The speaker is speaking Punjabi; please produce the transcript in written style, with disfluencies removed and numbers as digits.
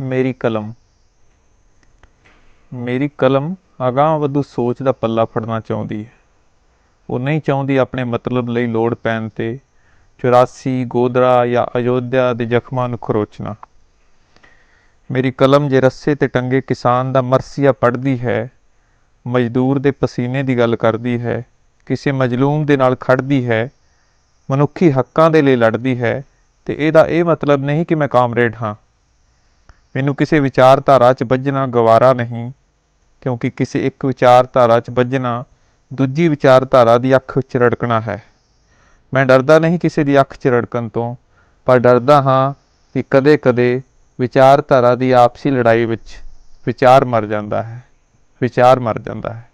ਮੇਰੀ ਕਲਮ ਮੇਰੀ ਕਲਮ ਅਗਾਂਹ ਵਧੂ ਸੋਚ ਦਾ ਪੱਲਾ ਫੜਨਾ ਚਾਹੁੰਦੀ ਹੈ। ਉਹ ਨਹੀਂ ਚਾਹੁੰਦੀ ਆਪਣੇ ਮਤਲਬ ਲਈ ਲੋੜ ਪੈਣ 'ਤੇ 84 ਗੋਧਰਾ ਜਾਂ ਅਯੋਧਿਆ ਦੇ ਜ਼ਖਮਾਂ ਨੂੰ ਖਰੋਚਣਾ। ਮੇਰੀ ਕਲਮ ਜੇ ਰੱਸੇ 'ਤੇ ਟੰਗੇ ਕਿਸਾਨ ਦਾ ਮਰਸੀਆ ਪੜ੍ਹਦੀ ਹੈ, ਮਜ਼ਦੂਰ ਦੇ ਪਸੀਨੇ ਦੀ ਗੱਲ ਕਰਦੀ ਹੈ, ਕਿਸੇ ਮਜ਼ਲੂਮ ਦੇ ਨਾਲ ਖੜ੍ਹਦੀ ਹੈ, ਮਨੁੱਖੀ ਹੱਕਾਂ ਦੇ ਲਈ ਲੜਦੀ ਹੈ, ਤੇ ਇਹਦਾ ਇਹ ਮਤਲਬ ਨਹੀਂ ਕਿ ਮੈਂ ਕਾਮਰੇਡ ਹਾਂ। ਮੈਨੂੰ ਕਿਸੇ ਵਿਚਾਰਧਾਰਾ 'ਚ ਬੱਝਣਾ ਗਵਾਰਾ ਨਹੀਂ, ਕਿਉਂਕਿ ਕਿਸੇ ਇੱਕ ਵਿਚਾਰਧਾਰਾ 'ਚ ਬੱਝਣਾ ਦੂਜੀ ਵਿਚਾਰਧਾਰਾ ਦੀ ਅੱਖ ਵਿੱਚ ਰੜਕਣਾ ਹੈ। ਮੈਂ ਡਰਦਾ ਨਹੀਂ ਕਿਸੇ ਦੀ ਅੱਖ 'ਚ ਰੜਕਣ ਤੋਂ, ਪਰ ਡਰਦਾ ਹਾਂ ਕਿ ਕਦੇ ਕਦੇ ਵਿਚਾਰਧਾਰਾ ਦੀ ਆਪਸੀ ਲੜਾਈ ਵਿੱਚ ਵਿਚਾਰ ਮਰ ਜਾਂਦਾ ਹੈ।